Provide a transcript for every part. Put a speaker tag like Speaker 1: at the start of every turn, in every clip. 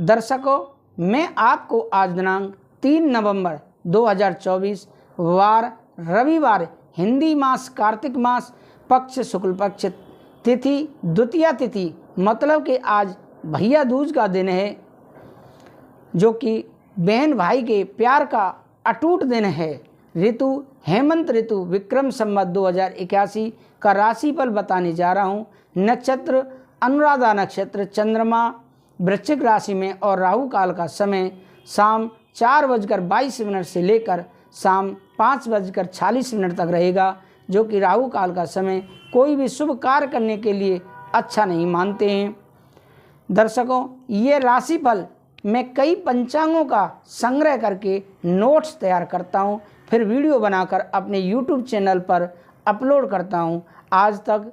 Speaker 1: दर्शकों, मैं आपको आज दिनांक 3 नवंबर 2024 वार रविवार हिंदी मास कार्तिक मास पक्ष शुक्ल पक्ष तिथि द्वितीया तिथि मतलब कि आज भैया दूज का दिन है, जो कि बहन भाई के प्यार का अटूट दिन है। ऋतु हेमंत ऋतु विक्रम संवत 2081 का राशिफल बताने जा रहा हूँ। नक्षत्र अनुराधा नक्षत्र, चंद्रमा वृश्चिक राशि में और राहु काल का समय शाम 4:22 से लेकर शाम 5:46 तक रहेगा, जो कि राहु काल का समय कोई भी शुभ कार्य करने के लिए अच्छा नहीं मानते हैं। दर्शकों, ये राशिफल मैं कई पंचांगों का संग्रह करके नोट्स तैयार करता हूँ, फिर वीडियो बनाकर अपने YouTube चैनल पर अपलोड करता हूँ। आज तक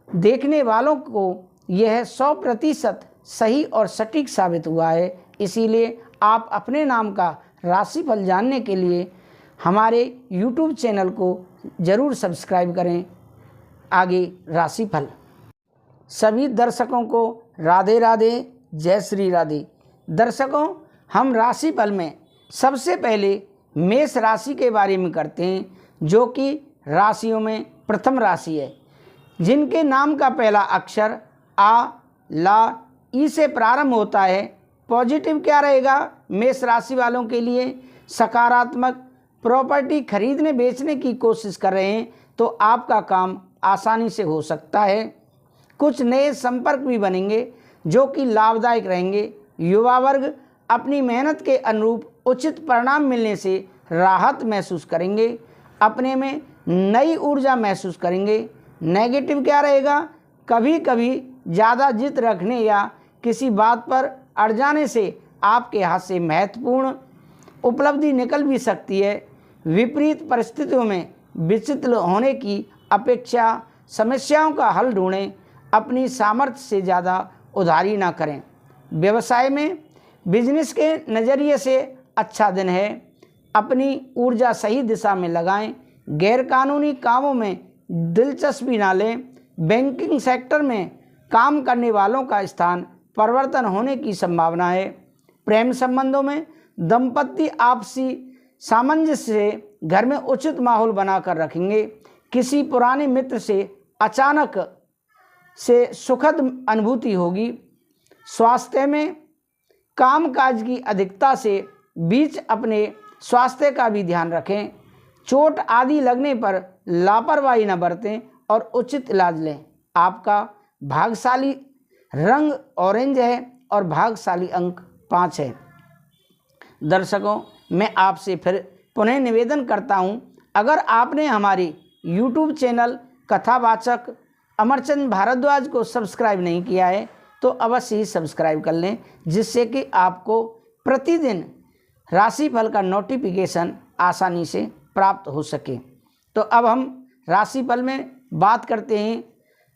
Speaker 1: देखने वालों को यह 100% सही और सटीक साबित हुआ है। इसीलिए आप अपने नाम का राशिफल जानने के लिए हमारे YouTube चैनल को ज़रूर सब्सक्राइब करें। आगे राशिफल। सभी दर्शकों को राधे राधे, जय श्री राधे। दर्शकों, हम राशिफल में सबसे पहले मेष राशि के बारे में करते हैं, जो कि राशियों में प्रथम राशि है। जिनके नाम का पहला अक्षर आ, ला, ई से प्रारंभ होता है। पॉजिटिव क्या रहेगा मेष राशि वालों के लिए? सकारात्मक। प्रॉपर्टी खरीदने बेचने की कोशिश कर रहे हैं तो आपका काम आसानी से हो सकता है। कुछ नए संपर्क भी बनेंगे जो कि लाभदायक रहेंगे। युवा वर्ग अपनी मेहनत के अनुरूप उचित परिणाम मिलने से राहत महसूस करेंगे। अपने में नई ऊर्जा महसूस करेंगे। नेगेटिव क्या रहेगा? कभी कभी ज़्यादा जिद रखने या किसी बात पर अड़ जाने से आपके हाथ से महत्वपूर्ण उपलब्धि निकल भी सकती है। विपरीत परिस्थितियों में विचलित होने की अपेक्षा समस्याओं का हल ढूंढें। अपनी सामर्थ्य से ज़्यादा उधारी ना करें। व्यवसाय में बिजनेस के नज़रिए से अच्छा दिन है। अपनी ऊर्जा सही दिशा में लगाएं। गैरकानूनी कामों में दिलचस्पी ना लें। बैंकिंग सेक्टर में काम करने वालों का स्थान परिवर्तन होने की संभावना है। प्रेम संबंधों में दंपति आपसी सामंजस्य से घर में उचित माहौल बनाकर रखेंगे। किसी पुराने मित्र से अचानक से सुखद अनुभूति होगी। स्वास्थ्य में कामकाज की अधिकता से बीच अपने स्वास्थ्य का भी ध्यान रखें। चोट आदि लगने पर लापरवाही न बरतें और उचित इलाज लें। आपका भाग्यशाली रंग ऑरेंज है और भाग्यशाली अंक 5 है। दर्शकों, मैं आपसे फिर पुनः निवेदन करता हूं, अगर आपने हमारे YouTube चैनल कथावाचक अमरचंद भारद्वाज को सब्सक्राइब नहीं किया है तो अवश्य ही सब्सक्राइब कर लें, जिससे कि आपको प्रतिदिन राशिफल का नोटिफिकेशन आसानी से प्राप्त हो सके। तो अब हम राशिफल में बात करते हैं।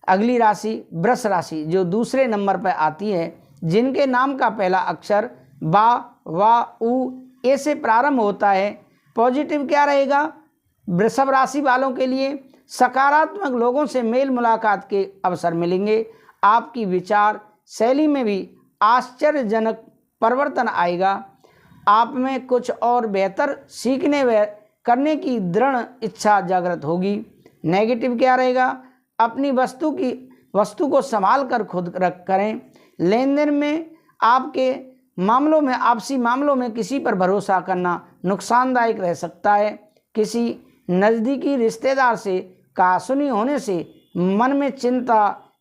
Speaker 1: अगली राशि वृष राशि, जो दूसरे नंबर पर आती है। जिनके नाम का पहला अक्षर बा, वा, उ, ए से प्रारंभ होता है। पॉजिटिव क्या रहेगा वृषभ राशि वालों के लिए? सकारात्मक लोगों से मेल मुलाकात के अवसर मिलेंगे। आपकी विचार शैली में भी आश्चर्यजनक परिवर्तन आएगा। आप में कुछ और बेहतर सीखने व करने की दृढ़ इच्छा जागृत होगी। नेगेटिव क्या रहेगा? अपनी वस्तु को संभाल कर खुद करें। लेन देन में आपसी मामलों में किसी पर भरोसा करना नुकसानदायक रह सकता है। किसी नज़दीकी रिश्तेदार से कहासुनी होने से मन में चिंता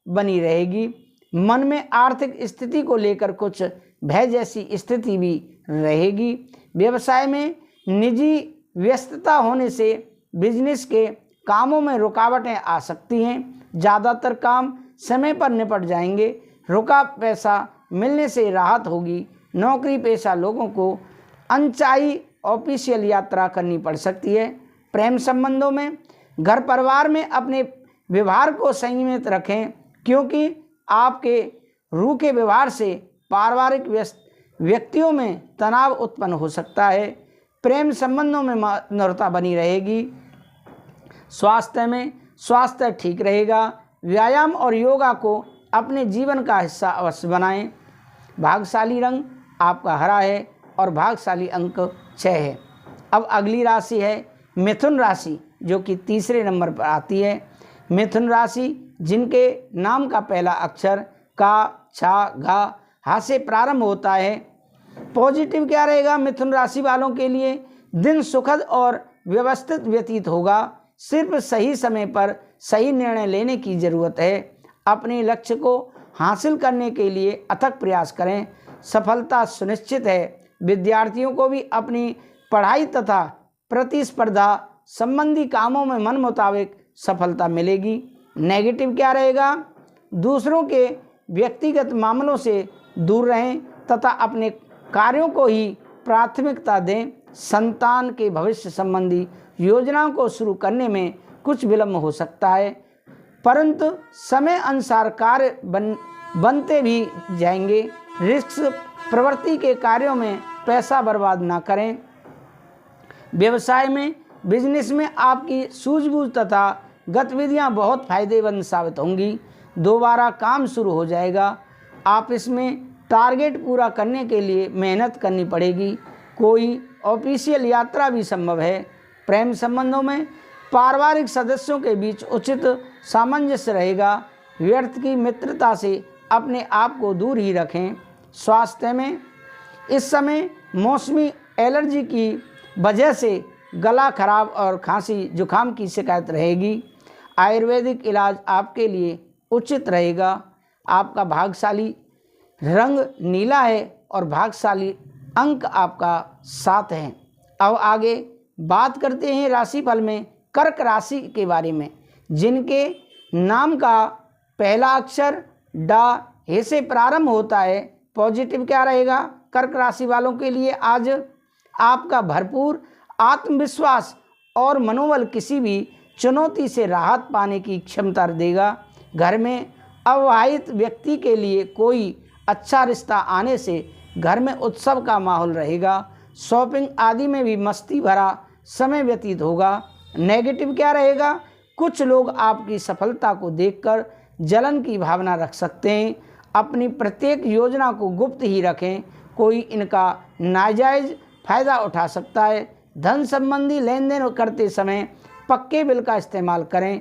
Speaker 1: बनी रहेगी। मन में आर्थिक स्थिति को लेकर कुछ भय जैसी स्थिति भी रहेगी। व्यवसाय में निजी व्यस्तता होने से बिजनेस के कामों में रुकावटें आ सकती हैं। ज़्यादातर काम समय पर निपट जाएंगे। रुका पैसा मिलने से राहत होगी। नौकरी पेशा लोगों को अनचाही ऑफिशियल यात्रा करनी पड़ सकती है। प्रेम संबंधों में घर परिवार में अपने व्यवहार को संयमित रखें, क्योंकि आपके रूखे व्यवहार से पारिवारिक व्यक्तियों में तनाव उत्पन्न हो सकता है। प्रेम संबंधों में मधुरता बनी रहेगी। स्वास्थ्य ठीक रहेगा। व्यायाम और योगा को अपने जीवन का हिस्सा अवश्य बनाएं। भाग्यशाली रंग आपका हरा है और भाग्यशाली अंक 6 है। अब अगली राशि है मिथुन राशि, जो कि तीसरे नंबर पर आती है। मिथुन राशि जिनके नाम का पहला अक्षर का, छा, घा, हा से प्रारंभ होता है। पॉजिटिव क्या रहेगा मिथुन राशि वालों के लिए? दिन सुखद और व्यवस्थित व्यतीत होगा। सिर्फ सही समय पर सही निर्णय लेने की ज़रूरत है। अपने लक्ष्य को हासिल करने के लिए अथक प्रयास करें, सफलता सुनिश्चित है। विद्यार्थियों को भी अपनी पढ़ाई तथा प्रतिस्पर्धा संबंधी कामों में मन मुताबिक सफलता मिलेगी। नेगेटिव क्या रहेगा? दूसरों के व्यक्तिगत मामलों से दूर रहें तथा अपने कार्यों को ही प्राथमिकता दें। संतान के भविष्य संबंधी योजनाओं को शुरू करने में कुछ विलंब हो सकता है, परंतु समय अनुसार कार्य बनते भी जाएंगे। रिस्क प्रवृत्ति के कार्यों में पैसा बर्बाद ना करें। व्यवसाय में, बिजनेस में आपकी सूझबूझ तथा गतिविधियां बहुत फायदेमंद साबित होंगी। दोबारा काम शुरू हो जाएगा। आप इसमें टारगेट पूरा करने के लिए मेहनत करनी पड़ेगी। कोई ऑफिशियल यात्रा भी संभव है। प्रेम संबंधों में पारिवारिक सदस्यों के बीच उचित सामंजस्य रहेगा। व्यर्थ की मित्रता से अपने आप को दूर ही रखें। स्वास्थ्य में इस समय मौसमी एलर्जी की वजह से गला खराब और खांसी जुकाम की शिकायत रहेगी। आयुर्वेदिक इलाज आपके लिए उचित रहेगा। आपका भाग्यशाली रंग नीला है और भाग्यशाली अंक आपका 7 है। अब आगे बात करते हैं राशिफल में कर्क राशि के बारे में, जिनके नाम का पहला अक्षर डा, हे से प्रारंभ होता है। पॉजिटिव क्या रहेगा कर्क राशि वालों के लिए? आज आपका भरपूर आत्मविश्वास और मनोबल किसी भी चुनौती से राहत पाने की क्षमता देगा। घर में अविवाहित व्यक्ति के लिए कोई अच्छा रिश्ता आने से घर में उत्सव का माहौल रहेगा। शॉपिंग आदि में भी मस्ती भरा समय व्यतीत होगा। नेगेटिव क्या रहेगा? कुछ लोग आपकी सफलता को देखकर जलन की भावना रख सकते हैं। अपनी प्रत्येक योजना को गुप्त ही रखें, कोई इनका नाजायज़ फायदा उठा सकता है। धन संबंधी लेन देन करते समय पक्के बिल का इस्तेमाल करें।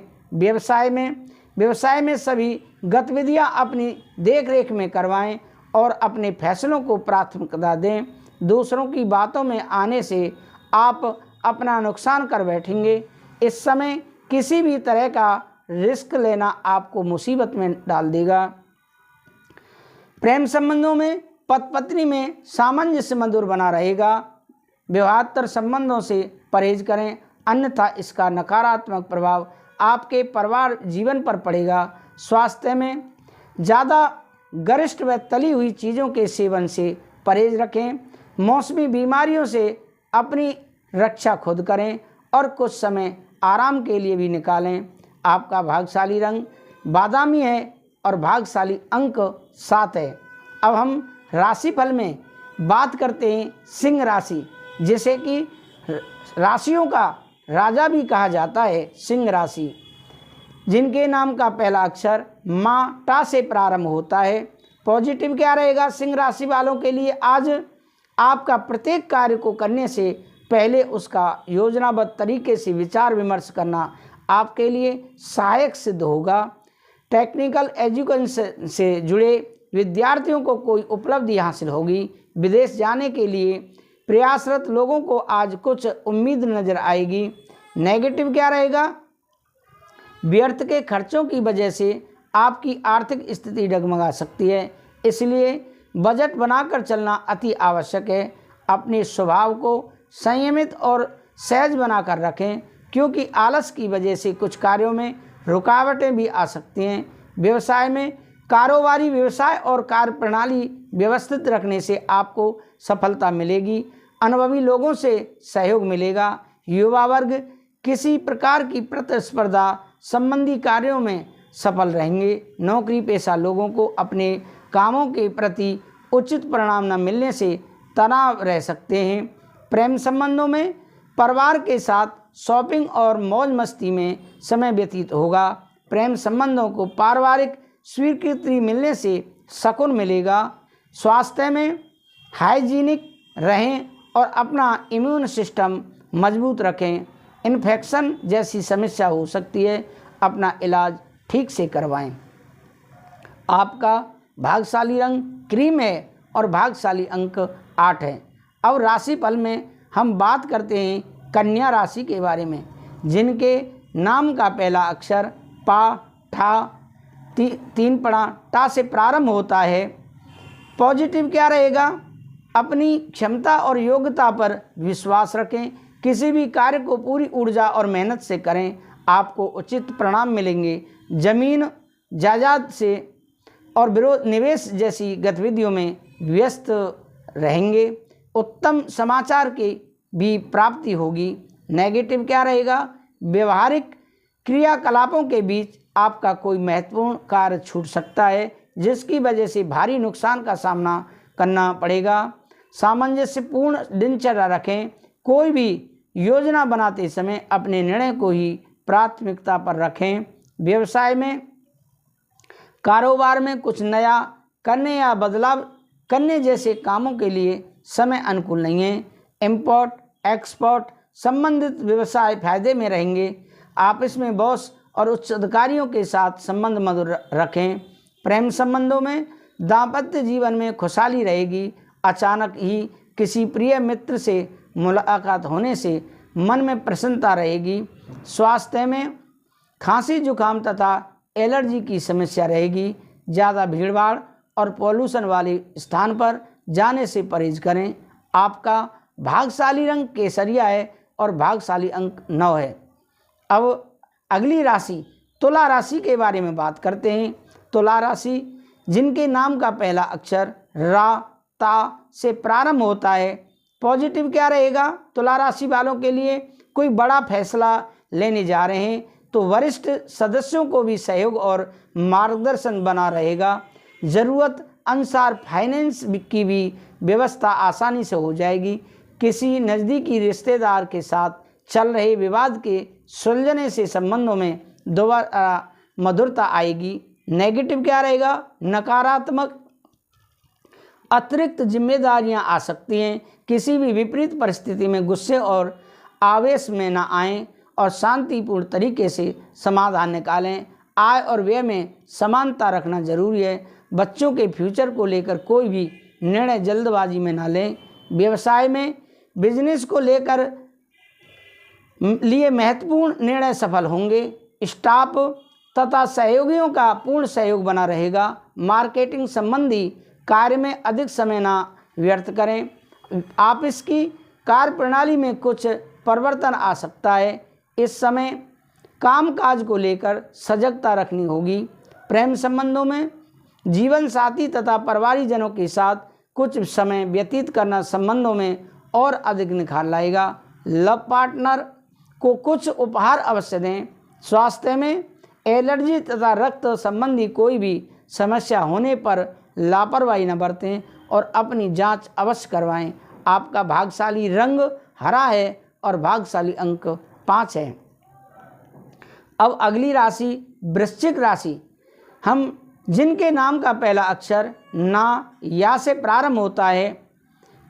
Speaker 1: व्यवसाय में सभी गतिविधियां अपनी देखरेख में करवाएं और अपने फैसलों को प्राथमिकता दें। दूसरों की बातों में आने से आप अपना नुकसान कर बैठेंगे। इस समय किसी भी तरह का रिस्क लेना आपको मुसीबत में डाल देगा। प्रेम संबंधों में पति पत्नी में सामंजस्य मधुर बना रहेगा। विवाहेतर संबंधों से परहेज करें, अन्यथा इसका नकारात्मक प्रभाव आपके परिवार जीवन पर पड़ेगा। स्वास्थ्य में ज़्यादा गरिष्ठ व तली हुई चीज़ों के सेवन से परहेज रखें। मौसमी बीमारियों से अपनी रक्षा खुद करें और कुछ समय आराम के लिए भी निकालें। आपका भाग्यशाली रंग बादामी है और भाग्यशाली अंक 7 है। अब हम राशिफल में बात करते हैं सिंह राशि, जिसे कि राशियों का राजा भी कहा जाता है। सिंह राशि जिनके नाम का पहला अक्षर माँ टा से प्रारंभ होता है। पॉजिटिव क्या रहेगा सिंह राशि वालों के लिए? आज आपका प्रत्येक कार्य को करने से पहले उसका योजनाबद्ध तरीके से विचार विमर्श करना आपके लिए सहायक सिद्ध होगा। टेक्निकल एजुकेशन से जुड़े विद्यार्थियों को कोई उपलब्धि हासिल होगी। विदेश जाने के लिए प्रयासरत लोगों को आज कुछ उम्मीद नजर आएगी। नेगेटिव क्या रहेगा? व्यर्थ के खर्चों की वजह से आपकी आर्थिक स्थिति डगमगा सकती है, इसलिए बजट बनाकर चलना अति आवश्यक है। अपने स्वभाव को संयमित और सहज बनाकर रखें, क्योंकि आलस की वजह से कुछ कार्यों में रुकावटें भी आ सकती हैं। व्यवसाय में कारोबारी व्यवसाय और कार्य प्रणाली व्यवस्थित रखने से आपको सफलता मिलेगी। अनुभवी लोगों से सहयोग मिलेगा। युवा वर्ग किसी प्रकार की प्रतिस्पर्धा संबंधी कार्यों में सफल रहेंगे। नौकरी पेशा लोगों को अपने कामों के प्रति उचित परिणाम न मिलने से तनाव रह सकते हैं। प्रेम संबंधों में परिवार के साथ शॉपिंग और मौज मस्ती में समय व्यतीत होगा। प्रेम संबंधों को पारिवारिक स्वीकृति मिलने से सुकून मिलेगा। स्वास्थ्य में हाइजीनिक रहें और अपना इम्यून सिस्टम मजबूत रखें। इन्फेक्शन जैसी समस्या हो सकती है, अपना इलाज ठीक से करवाएं। आपका भाग्यशाली रंग क्रीम है और भाग्यशाली अंक 8 है। अब राशिफल में हम बात करते हैं कन्या राशि के बारे में, जिनके नाम का पहला अक्षर पा, ठा, तीन पड़ा टा से प्रारंभ होता है। पॉजिटिव क्या रहेगा? अपनी क्षमता और योग्यता पर विश्वास रखें। किसी भी कार्य को पूरी ऊर्जा और मेहनत से करें, आपको उचित परिणाम मिलेंगे। जमीन जायदाद से और विरोध निवेश जैसी गतिविधियों में व्यस्त रहेंगे। उत्तम समाचार की भी प्राप्ति होगी। नेगेटिव क्या रहेगा? व्यवहारिक क्रियाकलापों के बीच आपका कोई महत्वपूर्ण कार्य छूट सकता है, जिसकी वजह से भारी नुकसान का सामना करना पड़ेगा। सामंजस्यपूर्ण दिनचर्या रखें। कोई भी योजना बनाते समय अपने निर्णय को ही प्राथमिकता पर रखें। व्यवसाय में, कारोबार में कुछ नया करने या बदलाव करने जैसे कामों के लिए समय अनुकूल नहीं है। इंपोर्ट एक्सपोर्ट संबंधित व्यवसाय फायदे में रहेंगे। आपस में बॉस और उच्च अधिकारियों के साथ संबंध मधुर रखें। प्रेम संबंधों में दाम्पत्य जीवन में खुशहाली रहेगी। अचानक ही किसी प्रिय मित्र से मुलाकात होने से मन में प्रसन्नता रहेगी। स्वास्थ्य में खांसी जुकाम तथा एलर्जी की समस्या रहेगी। ज़्यादा भीड़भाड़ और पॉल्यूशन वाले स्थान पर जाने से परहेज करें। आपका भाग्यशाली रंग केसरिया है और भाग्यशाली अंक 9 है। अब अगली राशि तुला राशि के बारे में बात करते हैं। तुला राशि जिनके नाम का पहला अक्षर रा, ता से प्रारंभ होता है। पॉजिटिव क्या रहेगा? तुला राशि वालों के लिए कोई बड़ा फैसला लेने जा रहे हैं तो वरिष्ठ सदस्यों को भी सहयोग और मार्गदर्शन बना रहेगा। ज़रूरत अनुसार फाइनेंस की भी व्यवस्था आसानी से हो जाएगी। किसी नज़दीकी रिश्तेदार के साथ चल रहे विवाद के सुलझने से संबंधों में दोबारा मधुरता आएगी। नेगेटिव क्या रहेगा? नकारात्मक अतिरिक्त जिम्मेदारियां आ सकती हैं। किसी भी विपरीत परिस्थिति में गुस्से और आवेश में न आएं और शांतिपूर्ण तरीके से समाधान निकालें। आय और व्यय में समानता रखना जरूरी है। बच्चों के फ्यूचर को लेकर कोई भी निर्णय जल्दबाजी में न लें। व्यवसाय में बिजनेस को लेकर लिए महत्वपूर्ण निर्णय सफल होंगे। स्टाफ तथा सहयोगियों का पूर्ण सहयोग बना रहेगा। मार्केटिंग संबंधी कार्य में अधिक समय न व्यर्थ करें। ऑफिस की कार्य प्रणाली में कुछ परिवर्तन आ सकता है। इस समय कामकाज को लेकर सजगता रखनी होगी। प्रेम संबंधों में जीवन साथी तथा परिवारजनों के साथ कुछ समय व्यतीत करना संबंधों में और अधिक निखार लाएगा। लव पार्टनर को कुछ उपहार अवश्य दें। स्वास्थ्य में एलर्जी तथा रक्त संबंधी कोई भी समस्या होने पर लापरवाही न बरतें और अपनी जांच अवश्य करवाएं। आपका भाग्यशाली रंग हरा है और भाग्यशाली अंक 5 है। अब अगली राशि वृश्चिक राशि, हम जिनके नाम का पहला अक्षर ना, या से प्रारंभ होता है।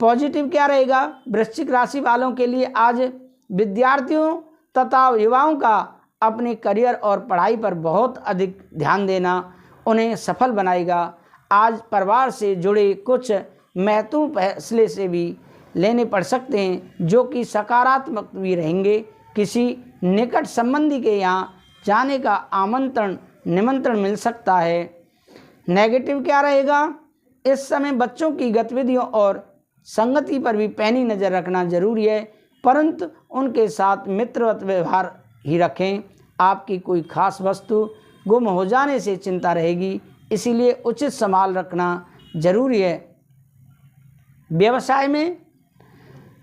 Speaker 1: पॉजिटिव क्या रहेगा? वृश्चिक राशि वालों के लिए आज विद्यार्थियों तथा युवाओं का अपने करियर और पढ़ाई पर बहुत अधिक ध्यान देना उन्हें सफल बनाएगा। आज परिवार से जुड़े कुछ महत्वपूर्ण फैसले से भी लेने पड़ सकते हैं, जो कि सकारात्मक भी रहेंगे। किसी निकट संबंधी के यहाँ जाने का निमंत्रण मिल सकता है। नेगेटिव क्या रहेगा? इस समय बच्चों की गतिविधियों और संगति पर भी पैनी नज़र रखना जरूरी है, परंतु उनके साथ मित्रवत व्यवहार ही रखें। आपकी कोई खास वस्तु गुम हो जाने से चिंता रहेगी, इसीलिए उचित संभाल रखना जरूरी है।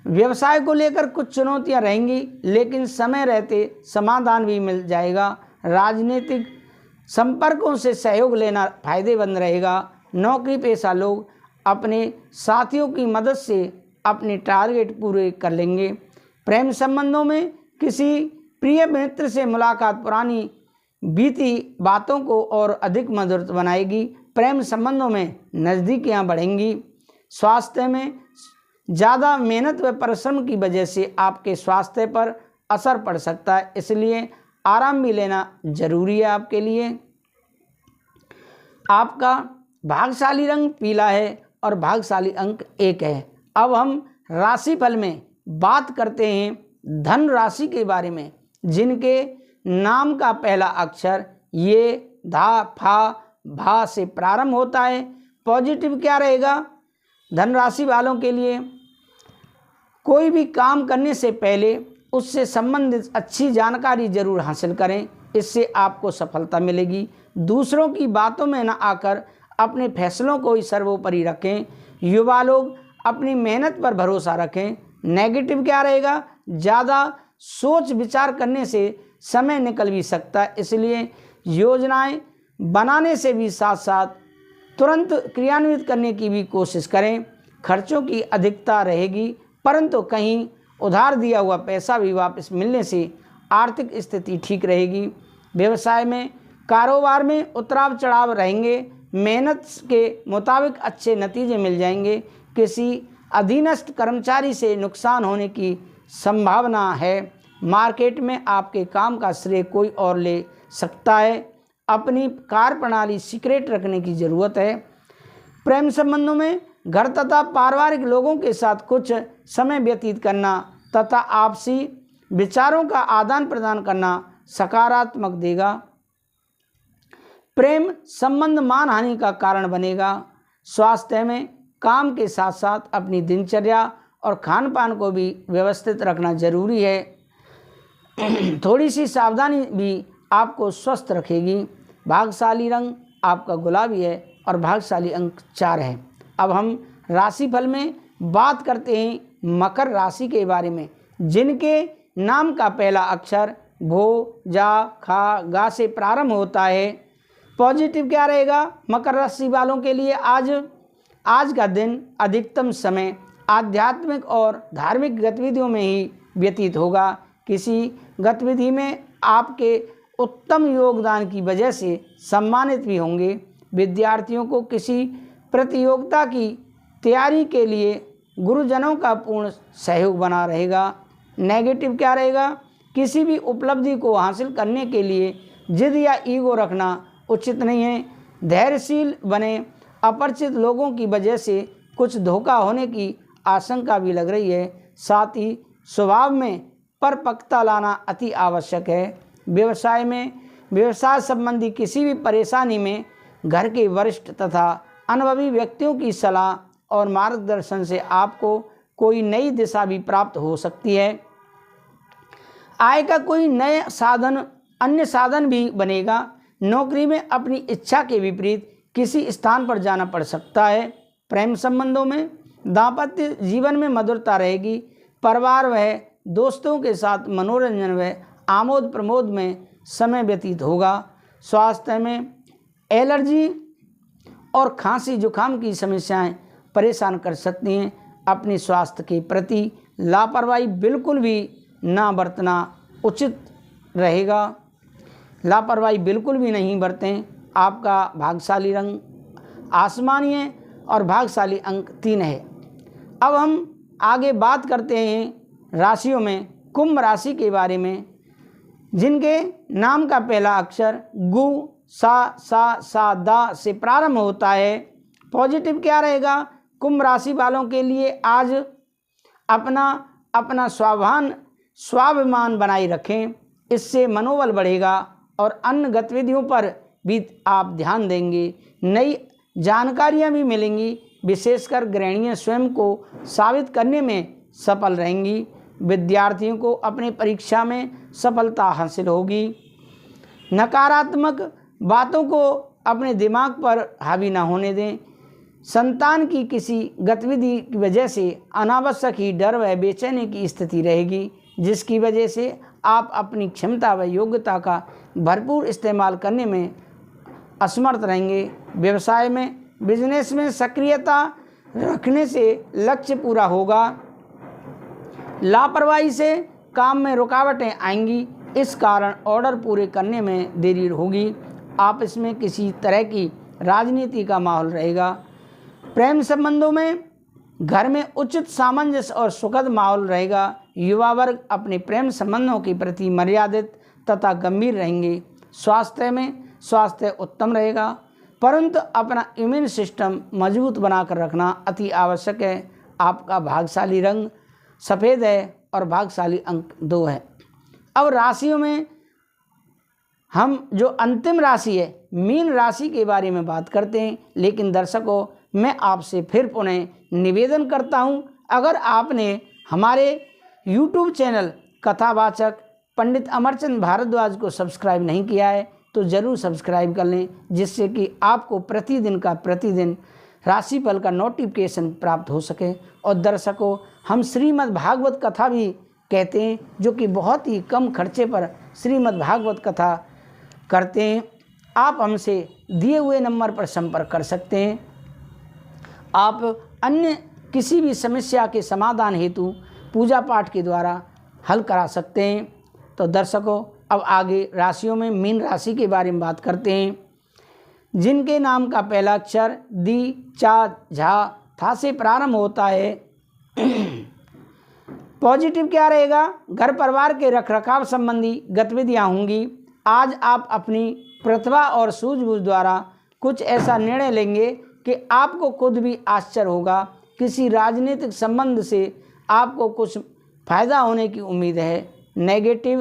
Speaker 1: व्यवसाय को लेकर कुछ चुनौतियां रहेंगी, लेकिन समय रहते समाधान भी मिल जाएगा। राजनीतिक संपर्कों से सहयोग लेना फायदेमंद रहेगा। नौकरी पेशा लोग अपने साथियों की मदद से अपने टारगेट पूरे कर लेंगे। प्रेम संबंधों में किसी प्रिय मित्र से मुलाकात पुरानी बीती बातों को और अधिक मधुर बनाएगी। प्रेम संबंधों में नज़दीकियां बढ़ेंगी। स्वास्थ्य में ज़्यादा मेहनत व परिश्रम की वजह से आपके स्वास्थ्य पर असर पड़ सकता है, इसलिए आराम भी लेना जरूरी है आपके लिए। आपका भाग्यशाली रंग पीला है और भाग्यशाली अंक 1 है। अब हम राशिफल में बात करते हैं धन राशि के बारे में, जिनके नाम का पहला अक्षर ये, धा, फा, भा से प्रारंभ होता है। पॉजिटिव क्या रहेगा धन राशि वालों के लिए? कोई भी काम करने से पहले उससे संबंधित अच्छी जानकारी जरूर हासिल करें, इससे आपको सफलता मिलेगी। दूसरों की बातों में न आकर अपने फैसलों को ही सर्वोपरि रखें। युवा लोग अपनी मेहनत पर भरोसा रखें। नेगेटिव क्या रहेगा? ज़्यादा सोच विचार करने से समय निकल भी सकता है, इसलिए योजनाएं बनाने से भी साथ साथ तुरंत क्रियान्वित करने की भी कोशिश करें। खर्चों की अधिकता रहेगी, परंतु कहीं उधार दिया हुआ पैसा भी वापस मिलने से आर्थिक स्थिति ठीक रहेगी। व्यवसाय में, कारोबार में उतराव चढ़ाव रहेंगे। मेहनत के मुताबिक अच्छे नतीजे मिल जाएंगे। किसी अधीनस्थ कर्मचारी से नुकसान होने की संभावना है। मार्केट में आपके काम का श्रेय कोई और ले सकता है। अपनी कार्य प्रणाली सीक्रेट रखने की ज़रूरत है। प्रेम संबंधों में घर तथा पारिवारिक लोगों के साथ कुछ समय व्यतीत करना तथा आपसी विचारों का आदान प्रदान करना सकारात्मक देगा। प्रेम संबंध मानहानि का कारण बनेगा। स्वास्थ्य में काम के साथ साथ अपनी दिनचर्या और खान पान को भी व्यवस्थित रखना जरूरी है। थोड़ी सी सावधानी भी आपको स्वस्थ रखेगी। भाग्यशाली रंग आपका गुलाबी है और भाग्यशाली अंक 4 है। अब हम राशिफल में बात करते हैं मकर राशि के बारे में, जिनके नाम का पहला अक्षर भो, जा, खा, गा से प्रारंभ होता है। पॉजिटिव क्या रहेगा मकर राशि वालों के लिए? आज का दिन अधिकतम समय आध्यात्मिक और धार्मिक गतिविधियों में ही व्यतीत होगा। किसी गतिविधि में आपके उत्तम योगदान की वजह से सम्मानित भी होंगे। विद्यार्थियों को किसी प्रतियोगिता की तैयारी के लिए गुरुजनों का पूर्ण सहयोग बना रहेगा। नेगेटिव क्या रहेगा? किसी भी उपलब्धि को हासिल करने के लिए जिद या ईगो रखना उचित नहीं है। धैर्यशील बने। अपरिचित लोगों की वजह से कुछ धोखा होने की आशंका भी लग रही है। साथ ही स्वभाव में परिपक्वता लाना अति आवश्यक है। व्यवसाय में, व्यवसाय संबंधी किसी भी परेशानी में घर के वरिष्ठ तथा अनुभवी व्यक्तियों की सलाह और मार्गदर्शन से आपको कोई नई दिशा भी प्राप्त हो सकती है। आय का कोई अन्य साधन भी बनेगा। नौकरी में अपनी इच्छा के विपरीत किसी स्थान पर जाना पड़ सकता है। प्रेम संबंधों में दाम्पत्य जीवन में मधुरता रहेगी। परिवार व दोस्तों के साथ मनोरंजन व आमोद प्रमोद में समय व्यतीत होगा। स्वास्थ्य में एलर्जी और खांसी जुकाम की समस्याएं परेशान कर सकती हैं। अपने स्वास्थ्य के प्रति लापरवाही बिल्कुल भी ना बरतना उचित रहेगा। लापरवाही बिल्कुल भी नहीं बरतें। आपका भाग्यशाली रंग आसमानी है और भाग्यशाली अंक 3 है। अब हम आगे बात करते हैं राशियों में कुंभ राशि के बारे में, जिनके नाम का पहला अक्षर गु, सा, दा से प्रारंभ होता है। पॉजिटिव क्या रहेगा? कुंभ राशि वालों के लिए आज अपना स्वाभिमान बनाए रखें, इससे मनोबल बढ़ेगा और अन्य गतिविधियों पर भी आप ध्यान देंगे। नई जानकारियां भी मिलेंगी, विशेषकर गृहिणियां स्वयं को साबित करने में सफल रहेंगी। विद्यार्थियों को अपनी परीक्षा में सफलता हासिल होगी। नकारात्मक बातों को अपने दिमाग पर हावी न होने दें। संतान की किसी गतिविधि की वजह से अनावश्यक ही डर व बेचैनी की स्थिति रहेगी, जिसकी वजह से आप अपनी क्षमता व योग्यता का भरपूर इस्तेमाल करने में असमर्थ रहेंगे। व्यवसाय में, बिजनेस में सक्रियता रखने से लक्ष्य पूरा होगा। लापरवाही से काम में रुकावटें आएंगी, इस कारण ऑर्डर पूरे करने में देरी होगी। आपस में किसी तरह की राजनीति का माहौल रहेगा। प्रेम संबंधों में घर में उचित सामंजस्य और सुखद माहौल रहेगा। युवा वर्ग अपने प्रेम संबंधों के प्रति मर्यादित तथा गंभीर रहेंगे। स्वास्थ्य उत्तम रहेगा, परंतु अपना इम्यून सिस्टम मजबूत बनाकर रखना अति आवश्यक है। आपका भाग्यशाली रंग सफ़ेद है और भाग्यशाली अंक 2 है। अब राशियों में हम जो अंतिम राशि है मीन राशि के बारे में बात करते हैं। लेकिन दर्शकों, मैं आपसे फिर पुनः निवेदन करता हूं, अगर आपने हमारे YouTube चैनल कथावाचक पंडित अमरचंद भारद्वाज को सब्सक्राइब नहीं किया है तो ज़रूर सब्सक्राइब कर लें, जिससे कि आपको प्रतिदिन राशिफल का नोटिफिकेशन प्राप्त हो सके। और दर्शकों, हम श्रीमद् भागवत कथा भी कहते हैं, जो कि बहुत ही कम खर्चे पर श्रीमद् भागवत कथा करते हैं। आप हमसे दिए हुए नंबर पर संपर्क कर सकते हैं। आप अन्य किसी भी समस्या के समाधान हेतु पूजा पाठ के द्वारा हल करा सकते हैं। तो दर्शकों, अब आगे राशियों में मीन राशि के बारे में बात करते हैं, जिनके नाम का पहला अक्षर दी, चा, झा, था से प्रारंभ होता है। पॉजिटिव क्या रहेगा? घर परिवार के रखरखाव संबंधी गतिविधियां होंगी। आज आप अपनी प्रतिभा और सूझबूझ द्वारा कुछ ऐसा निर्णय लेंगे कि आपको खुद भी आश्चर्य होगा। किसी राजनीतिक संबंध से आपको कुछ फायदा होने की उम्मीद है। नेगेटिव,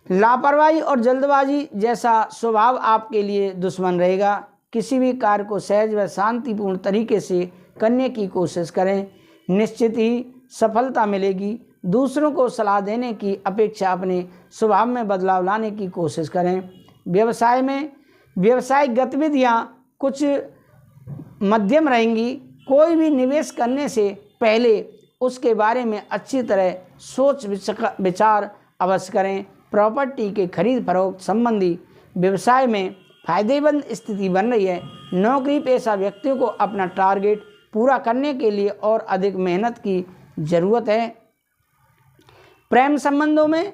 Speaker 1: लापरवाही और जल्दबाजी जैसा स्वभाव आपके लिए दुश्मन रहेगा। किसी भी कार्य को सहज व शांतिपूर्ण तरीके से करने की कोशिश करें, निश्चित ही सफलता मिलेगी। दूसरों को सलाह देने की अपेक्षा अपने स्वभाव में बदलाव लाने की कोशिश करें। व्यवसाय में व्यावसायिक गतिविधियां कुछ मध्यम रहेंगी। कोई भी निवेश करने से पहले उसके बारे में अच्छी तरह सोच विचार अवश्य करें। प्रॉपर्टी के खरीद फरोख्त संबंधी व्यवसाय में फायदेमंद स्थिति बन रही है। नौकरी पेशा व्यक्तियों को अपना टारगेट पूरा करने के लिए और अधिक मेहनत की ज़रूरत है। प्रेम संबंधों में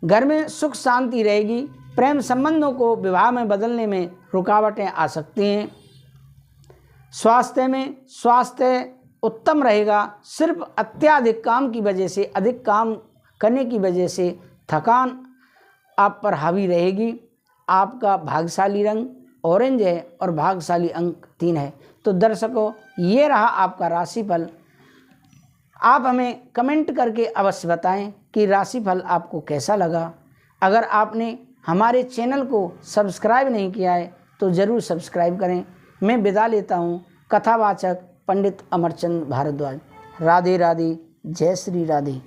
Speaker 1: घर में सुख शांति रहेगी। प्रेम संबंधों को विवाह में बदलने में रुकावटें आ सकती हैं। स्वास्थ्य उत्तम रहेगा। सिर्फ अत्याधिक काम की वजह से, अधिक काम करने की वजह से थकान आप पर हावी रहेगी। आपका भाग्यशाली रंग ऑरेंज है और भाग्यशाली अंक 3 है। तो दर्शकों, ये रहा आपका राशिफल। आप हमें कमेंट करके अवश्य बताएं कि राशिफल आपको कैसा लगा। अगर आपने हमारे चैनल को सब्सक्राइब नहीं किया है तो ज़रूर सब्सक्राइब करें। मैं विदा लेता हूँ। कथावाचक पंडित अमरचंद भारद्वाज। राधे राधे, जय श्री राधे।